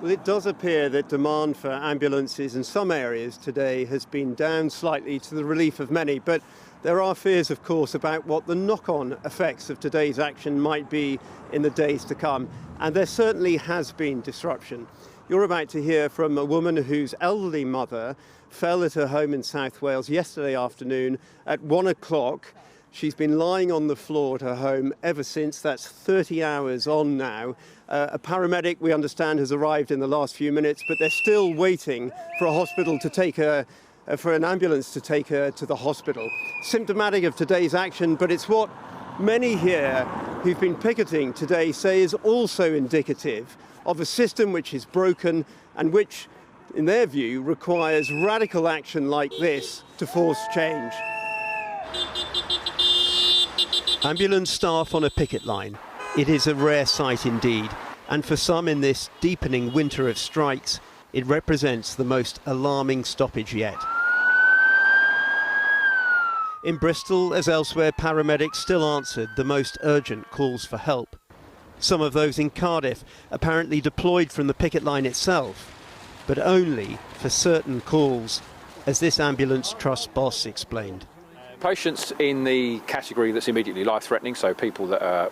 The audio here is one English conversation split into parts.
Well, it does appear that demand for ambulances in some areas today has been down slightly to the relief of many, but there are fears, of course, about what the knock-on effects of today's action might be in the days to come. And there certainly has been disruption. You're about to hear from a woman whose elderly mother fell at her home in South Wales yesterday afternoon at 1 o'clock. She's been lying on the floor at her home ever since. That's 30 hours on now. A paramedic, we understand, has arrived in the last few minutes, but they're still waiting for a hospital to take her, for an ambulance to take her to the hospital. Symptomatic of today's action, but it's what many here who've been picketing today say is also indicative of a system which is broken and which, in their view, requires radical action like this to force change. Ambulance staff on a picket line. It is a rare sight indeed, and for some in this deepening winter of strikes, it represents the most alarming stoppage yet. In Bristol, as elsewhere, paramedics still answered the most urgent calls for help. Some of those in Cardiff apparently deployed from the picket line itself, but only for certain calls, as this ambulance trust boss explained. Patients in the category that's immediately life-threatening, so people that are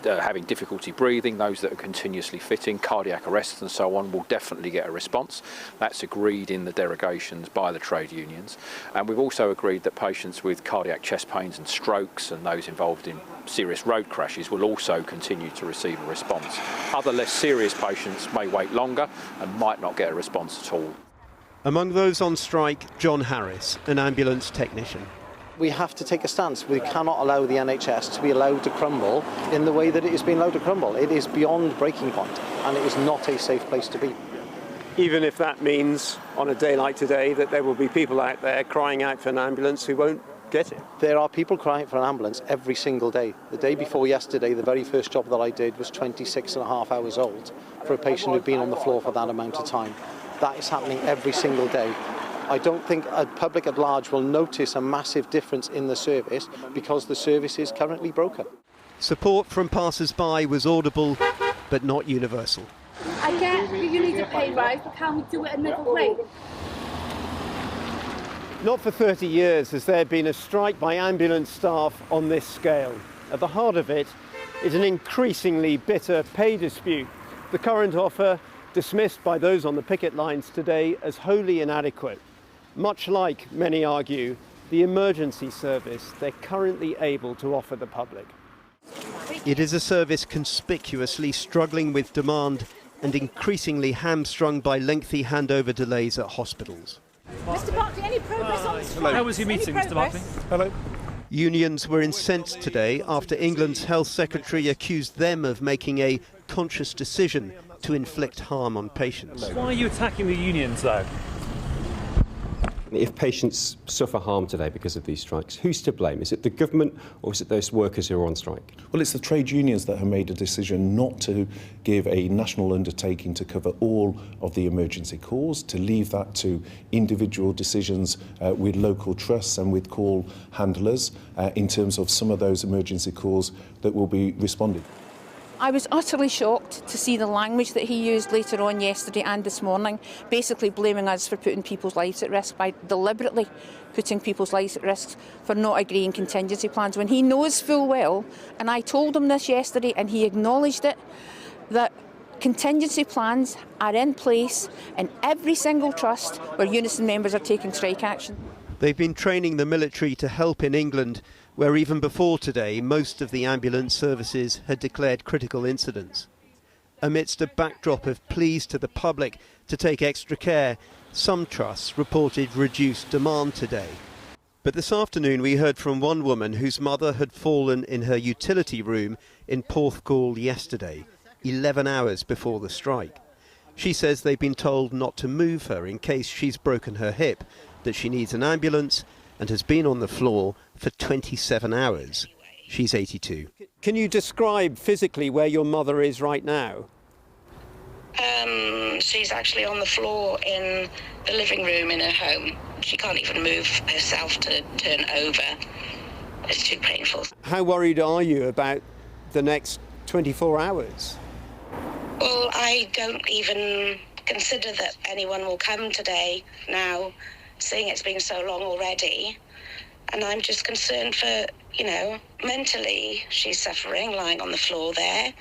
having difficulty breathing, those that are continuously fitting, cardiac arrests and so on, will definitely get a response. That's agreed in the derogations by the trade unions. And we've also agreed that patients with cardiac chest pains and strokes and those involved in serious road crashes will also continue to receive a response. Other less serious patients may wait longer and might not get a response at all. Among those on strike, John Harris, an ambulance technician. We have to take a stance. We cannot allow the NHS to be allowed to crumble in the way that it is being allowed to crumble. It is beyond breaking point, and it is not a safe place to be. Even if that means, on a day like today, that there will be people out there crying out for an ambulance who won't get it. There are people crying for an ambulance every single day. The day before yesterday, the very first job that I did was 26 and a half hours old for a patient who'd been on the floor for that amount of time. That is happening every single day. I don't think a public at large will notice a massive difference in the service because the service is currently broken. Support from passers-by was audible, but not universal. I get that you need a pay rise, but can we do it another way? Not for 30 years has there been a strike by ambulance staff on this scale. At the heart of it is an increasingly bitter pay dispute. The current offer dismissed by those on the picket lines today as wholly inadequate. Much like, many argue, the emergency service they're currently able to offer the public. It is a service conspicuously struggling with demand and increasingly hamstrung by lengthy handover delays at hospitals. Mr. Barkley, any progress on this? How was your meeting, Mr. Barkley? Hello. Unions were incensed today after England's Health Secretary accused them of making a conscious decision to inflict harm on patients. Why are you attacking the unions, though? If patients suffer harm today because of these strikes, who's to blame? Is it the government or is it those workers who are on strike? Well, it's the trade unions that have made a decision not to give a national undertaking to cover all of the emergency calls, to leave that to individual decisions with local trusts and with call handlers in terms of some of those emergency calls that will be responded. I was utterly shocked to see the language that he used later on yesterday and this morning, basically blaming us for putting people's lives at risk by deliberately putting people's lives at risk for not agreeing contingency plans, when he knows full well, and I told him this yesterday and he acknowledged it, that contingency plans are in place in every single trust where Unison members are taking strike action. They've been training the military to help in England, where even before today, most of the ambulance services had declared critical incidents. Amidst a backdrop of pleas to the public to take extra care, some trusts reported reduced demand today. But this afternoon we heard from one woman whose mother had fallen in her utility room in Porthcawl yesterday, 11 hours before the strike. She says they've been told not to move her in case she's broken her hip, that she needs an ambulance, and has been on the floor for 27 hours. She's 82. Can you describe physically where your mother is right now? She's actually on the floor in the living room in her home. She can't even move herself to turn over. It's too painful. How worried are you about the next 24 hours? Well, I don't even consider that anyone will come today now, seeing it's been so long already. And I'm just concerned for, mentally she's suffering, lying on the floor there.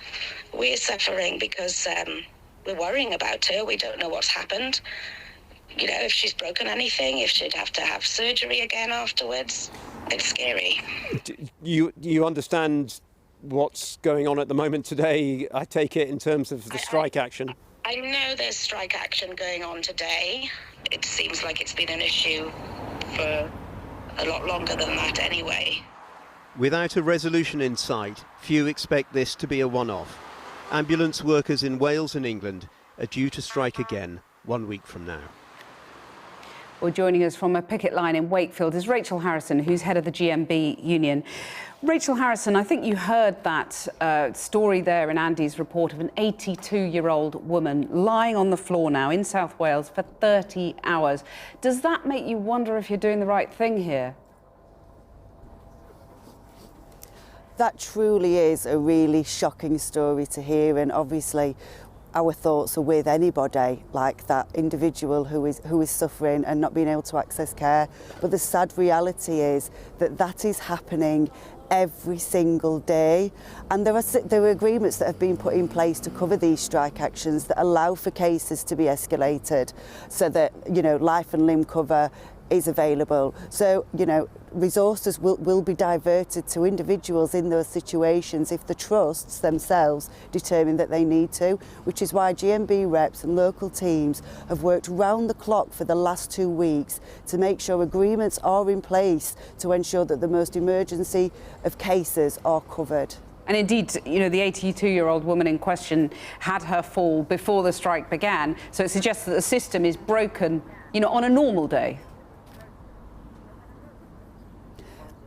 We're suffering because we're worrying about her. We don't know what's happened. If she's broken anything, if she'd have to have surgery again afterwards. It's scary. You understand what's going on at the moment today, I take it, in terms of the strike action? I know there's strike action going on today. It seems like it's been an issue for a lot longer than that anyway. Without a resolution in sight, few expect this to be a one-off. Ambulance workers in Wales and England are due to strike again 1 week from now. Well, joining us from a picket line in Wakefield is Rachel Harrison, who's head of the GMB union. Rachel Harrison, I think you heard that story there in Andy's report of an 82-year-old woman lying on the floor now in South Wales for 30 hours. Does that make you wonder if you're doing the right thing here? That truly is a really shocking story to hear, and obviously our thoughts are with anybody like that individual who is suffering and not being able to access care. But the sad reality is that is happening every single day, and there are agreements that have been put in place to cover these strike actions that allow for cases to be escalated so that life and limb cover is available. So resources will be diverted to individuals in those situations if the trusts themselves determine that they need to, which is why GMB reps and local teams have worked round the clock for the last 2 weeks to make sure agreements are in place to ensure that the most emergency of cases are covered. And indeed, the 82-year-old woman in question had her fall before the strike began, so it suggests that the system is broken, on a normal day.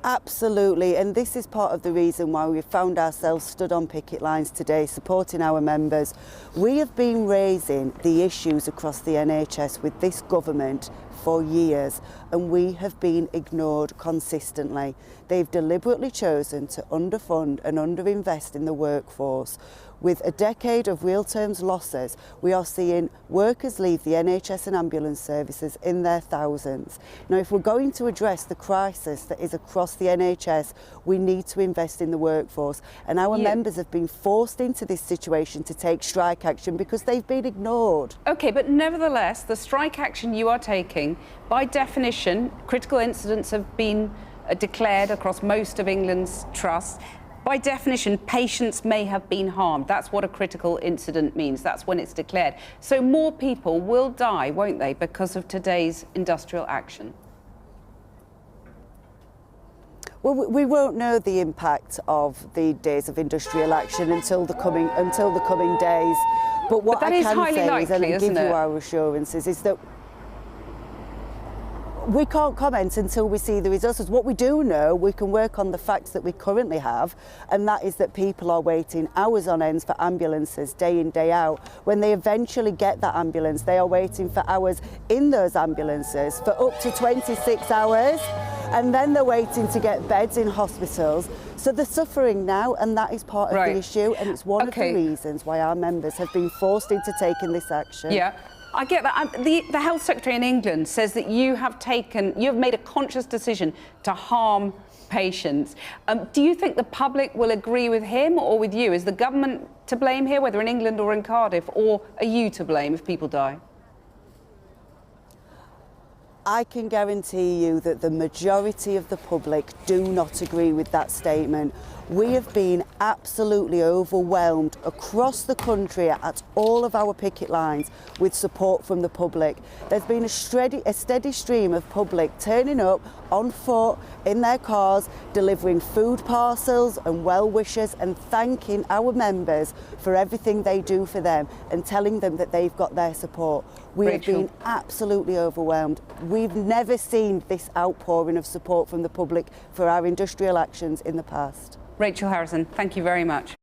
Absolutely, and this is part of the reason why we found ourselves stood on picket lines today supporting our members. We have been raising the issues across the NHS with this government for years, and we have been ignored consistently. They've deliberately chosen to underfund and underinvest in the workforce. With a decade of real terms losses, we are seeing workers leave the NHS and ambulance services in their thousands. Now, if we're going to address the crisis that is across the NHS, we need to invest in the workforce. And our members have been forced into this situation to take strike action because they've been ignored. OK, but nevertheless, the strike action you are taking, by definition, critical incidents have been declared across most of England's trusts. By definition, patients may have been harmed. That's what a critical incident means. That's when it's declared. So more people will die, won't they, because of today's industrial action? Well, we won't know the impact of the days of industrial action until the coming days. But what I can say is, and give you our assurances, is that we can't comment until we see the resources. What we do know, we can work on the facts that we currently have, and that is that people are waiting hours on ends for ambulances day in, day out. When they eventually get that ambulance, they are waiting for hours in those ambulances for up to 26 hours, and then they're waiting to get beds in hospitals. So they're suffering now, and that is part of the issue, and it's one of the reasons why our members have been forced into taking this action. Yeah. I get that. The Health Secretary in England says that you have made a conscious decision to harm patients. Do you think the public will agree with him or with you? Is the government to blame here, whether in England or in Cardiff, or are you to blame if people die? I can guarantee you that the majority of the public do not agree with that statement. We have been absolutely overwhelmed across the country at all of our picket lines with support from the public. There's been a steady stream of public turning up on foot, in their cars, delivering food parcels and well wishes and thanking our members for everything they do for them and telling them that they've got their support. We have been absolutely overwhelmed. We've never seen this outpouring of support from the public for our industrial actions in the past. Rachel Harrison, thank you very much.